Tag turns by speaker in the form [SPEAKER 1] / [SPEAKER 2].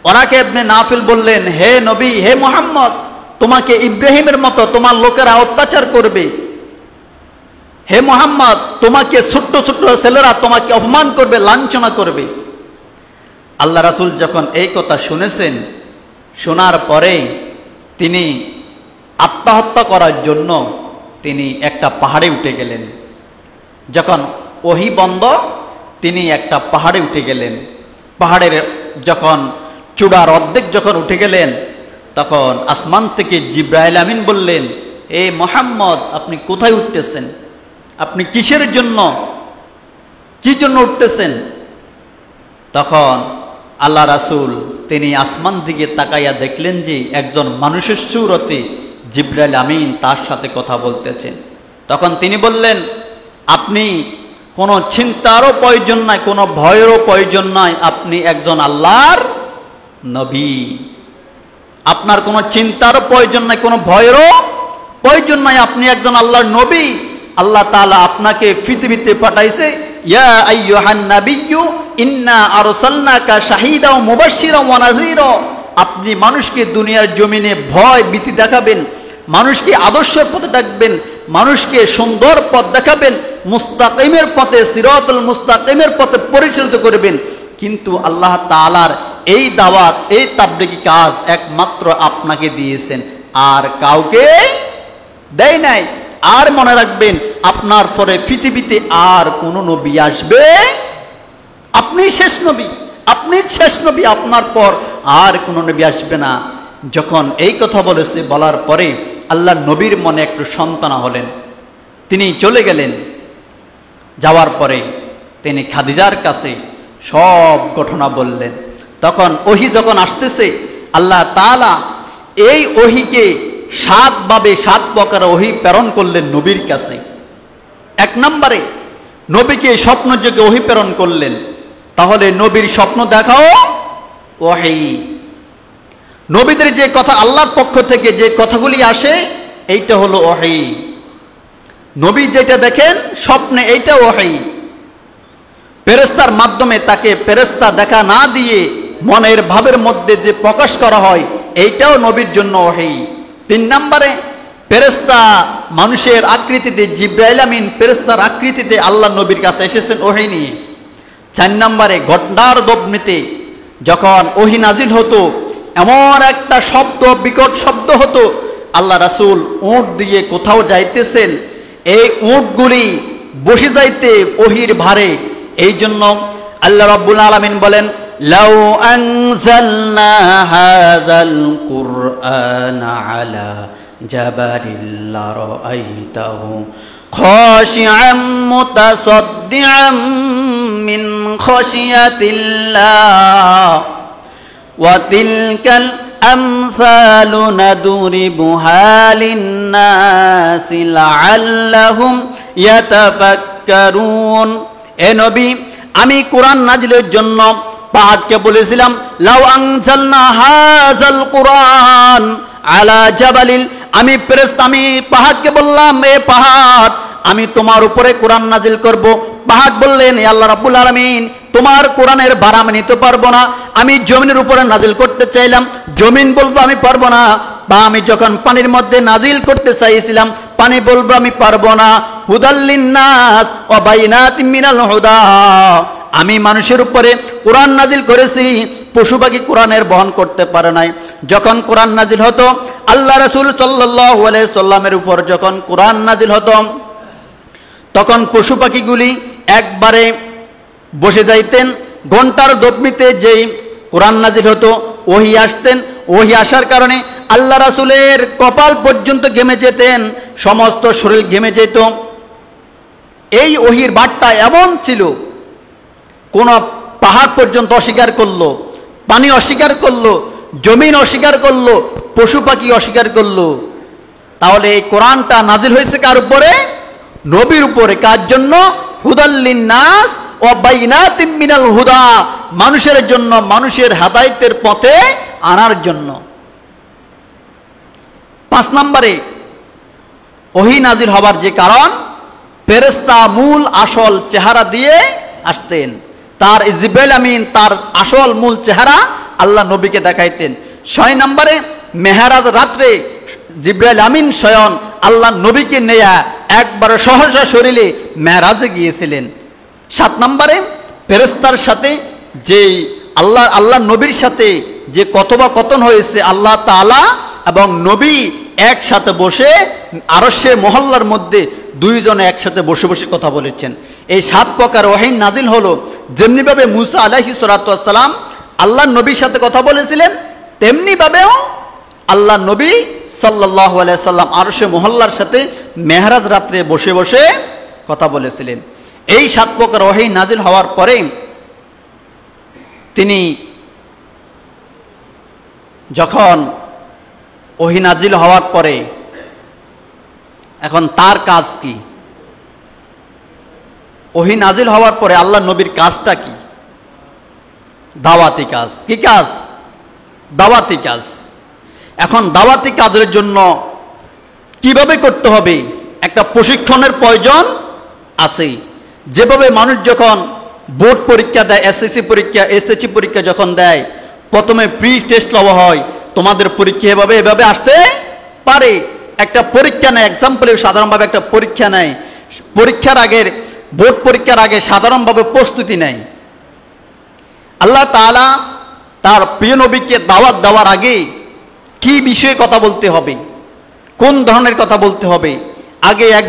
[SPEAKER 1] ওরাকে ইবনে নাফিল বললেন, হে নবী, হে মুহাম্মদ, তোমাকে ইব্রাহিমের মতো তোমার লোকেরা অত্যাচার করবে। হে মুহাম্মদ, তোমাকে ছোট্ট ছোট্ট ছেলেরা তোমাকে অপমান করবে, লাঞ্ছনা করবে। আল্লাহ রাসূল যখন এই কথা শুনেছেন, শোনার পরে তিনি আত্মহত্যা করার জন্য তিনি একটা পাহাড়ে উঠে গেলেন। যখন ওহী বন্ধ, তিনি একটা পাহাড়ে উঠে গেলেন। পাহাড়ের যখন চূড়ার অর্ধেক যখন উঠে গেলেন, তখন আসমান থেকে জিবরাইল আমিন বললেন, এ মুহাম্মদ, আপনি কোথায় উঠতেছেন? আপনি কিসের জন্য, কি জন্য উঠতেছেন? তখন আল্লাহ রাসূল তিনি আসমান দিকে তাকাইয়া দেখলেন যে একজন মানুষের সুরতে জিবরাইল আমিন তার সাথে কথা বলতেছেন। তখন তিনি বললেন, আপনি কোনো চিন্তারও প্রয়োজন নাই, কোনো ভয়েরও প্রয়োজন নাই, আপনি একজন আল্লাহর নবী। আপনার কোনো চিন্তারও প্রয়োজন নাই, কোনো ভয়েরও প্রয়োজন নাই, আপনি একজন আল্লাহর নবী। আল্লাহ তাআলা আপনাকে পৃথিবীতে পাঠাইছে, ইয়া আইয়ুহান নাবিয়্যু ইন্না আরসালনাকা শাহীদা ওয়া মুবাশশিরা ওয়া নাযীরা। আপনি মানুষকে দুনিয়ার জমিনে ভয় ভীতি দেখাবেন, মানুষকে আদর্শের পথে ডাকবেন, মানুষকে সুন্দর পথ দেখাবেন, মুস্তাকিমের পথে, সিরাতুল মুস্তাকিমের পথে পরিচালিত করবেন। কিন্তু আল্লাহ তাআলার এই দাওয়াত, এই তাবলীগী কাজ একমাত্র আপনাকে দিয়েছেন, আর কাউকে দেয় নাই। আর মনে রাখবেন, আপনার পরে পৃথিবীতে আর কোন নবী আসবে, আপনি শেষ নবী, আপনি শেষ নবী, আপনার পর আর কোন নবী আসবে না। যখন এই কথা বলেছে, বলার পরে আল্লাহ নবীর মনে একটু সান্ত্বনা হলেন, তিনি চলে গেলেন। যাওয়ার পরে তিনি খাদিজার কাছে সব ঘটনা বললেন। তখন ওহী যখন আসতেছে, আল্লাহ তাআলা এই ওহীকে 7 ভাবে 7 প্রকার ওহী প্রেরণ করলেন নবীর কাছে। 1 নম্বরে নবীকে স্বপ্নযোগে ওহী প্রেরণ করলেন। তাহলে নবীর স্বপ্ন দেখাও ওহী। নবীদের যে কথা আল্লাহর পক্ষ থেকে যে কথাগুলি আসে, এইটা হলো ওহী। নবী যেটা দেখেন স্বপ্নে, এইটা ওহী। ফেরেশতার মাধ্যমে তাকে ফেরেশতা দেখা না দিয়ে মনের ভাবের মধ্যে যে প্রকাশ করা হয়, এইটাও নবীর জন্য ওহী। 3 নম্বরে ফেরেশতা মানুষের আকৃতিতে, জিবরাইল আমিন ফেরেশতার আকৃতিতে আল্লাহ নবীর কাছে এসেছেন ওহী নিয়ে। 4 নম্বরে ঘটনার দবনিতে যখন ওহী নাজিল হতো, এমন একটা শব্দ, বিকট শব্দ হতো, আল্লাহ রাসূল উট দিয়ে কোথাও যাইতেছেন, এই উটগুলি বসে যাইতে ওহীর ভারে। এই জন্য আল্লাহ রাব্বুল আলামিন বলেন, লাউ আনজালনা হাযাল কুরআনা আলা জাবালিন লারাআইতাহু খাশিআম মুতাসাদ্দিআম মিন খাশিয়াতিল্লাহ ওয়া তিলকাল আমসালু নাদরিবুহা লিন-নাসি লাআল্লাহুম ইয়াতাফাক্কারুন। এ নবী, আমি কোরআন নাজিলের জন্য পাহাড়কে বলেছিলাম, লাউ আনজালনা হাযাল কুরআন আলা জাবালিল, আমি ফেরেশতা, আমি পাহাড়কে বললাম, এ পাহাড়, আমি তোমার উপরে কোরআন নাজিল করব। পাহাড় বললেন, হে আল্লাহ রাব্বুল আলামিন, তোমার কোরআনের ভার আমি নিতে পারবো না। আমি জমিনের উপরে নাজিল করতে চাইলাম, জমিন বলবো আমি পারবো না। বা আমি যখন পানির মধ্যে নাজিল করতে চাইছিলাম, পানি বলবো আমি পারবো না। হুদাল লিন-নাস ওয়া বাইনাতিম মিনাল হুদা, আমি মানুষের উপরে কোরআন নাজিল করেছি, পশু পাখি কোরআনের বহন করতে পারে নাই। যখন কোরআন নাজিল হতো, আল্লাহ রাসূল সাল্লাল্লাহু আলাইহি সাল্লামের উপর যখন কোরআন নাজিল হতো, তখন পশু পাখিগুলি একবারে বসে যাইতেন। ঘন্টার দবনিতে যেই কোরআন নাজিল হতো, ওহী আসতেন। ওহী আসার কারণে আল্লাহ রাসূলের কপাল পর্যন্ত ঘেমে যেতেন, সমস্ত শরীর ঘেমে যেত। এই ওহীর বার্তা এমন ছিল, কোন পাহাড় পর্যন্ত অস্বীকার করলো, পানি অস্বীকার করলো, জমিন অস্বীকার করলো, পশু পাখি অস্বীকার করলো। তাহলে এই কোরআনটা নাজিল হয়েছে কার উপরে? নবীর উপরে। কার জন্য? হুদাল লিন-নাস ওয়া বাইনাতিম মিনাল হুদা, মানুষের জন্য, মানুষের হেদায়েতের পথে আনার জন্য। 5 নম্বরে ওহী নাজিল হবার যে কারণ, ফেরেশতা মূল আসল চেহারা দিয়ে আসতেন। তার জিবরাইল আমিন তার আসল মূল চেহারা আল্লাহ নবীকে দেখাইতেন। 6 নম্বরে মেহরাজ রাত্রে জিবরাইল আমিন স্বয়ং আল্লাহ নবীকে নেয়া একবার সহসা শরীরে মেহরাজে গিয়েছিলেন। 7 নম্বরে ফেরেশতার সাথে যে আল্লাহ নবীর সাথে যে কথোপকথন হয়েছে, আল্লাহ তাআলা এবং নবী একসাথে বসে আরশের মহল্লার মধ্যে দুইজনে একসাথে বসে বসে কথা বলেছেন। এই 7 প্রকার ওহী নাজিল হলো। যেমনিভাবে মুসা আলাইহিস সালাতু ওয়াস সালাম আল্লাহ নবীর সাথে কথা বলেছিলেন, তেমনিভাবেও আল্লাহ নবী সাল্লাল্লাহু আলাইহি সাল্লাম আরশের মহল্লার সাথে মেহরাজ রাত্রে বসে বসে কথা বলেছিলেন। এই 7 প্রকার ওহী নাজিল হওয়ার পরে তিনি যখন ওহী নাজিল হওয়ার পরে এখন তার কাজ কি? ওহী নাজিল হওয়ার পরে আল্লাহ নবীর কাজটা কি? দাওয়াতি কাজ। কি কাজ? দাওয়াতি কাজ। এখন দাওয়াতি কাজের জন্য কিভাবে করতে হবে? একটা প্রশিক্ষণের প্রয়োজন আছে। যেভাবে মানুষ যখন বোর্ড পরীক্ষা দেয়, এসএসসি পরীক্ষা, এসএসসি পরীক্ষা যখন দেয়, প্রথমে প্রি টেস্ট লওয়া হয়, তোমাদের পরীক্ষা এভাবে আসতে পারে। একটা পরীক্ষা নেয়, এক্সাম্পল সাধারণভাবে একটা পরীক্ষা নেয়। পরীক্ষার আগের বোর্ড পরীক্ষার আগে সাধারণভাবে প্রস্তুতি নেয়। আল্লাহ তাআলা তার প্রিয় নবীকে দাওয়াত দেওয়ার আগে কি বিষয়ে কথা বলতে হবে, কোন ধরনের কথা বলতে হবে, আগে এক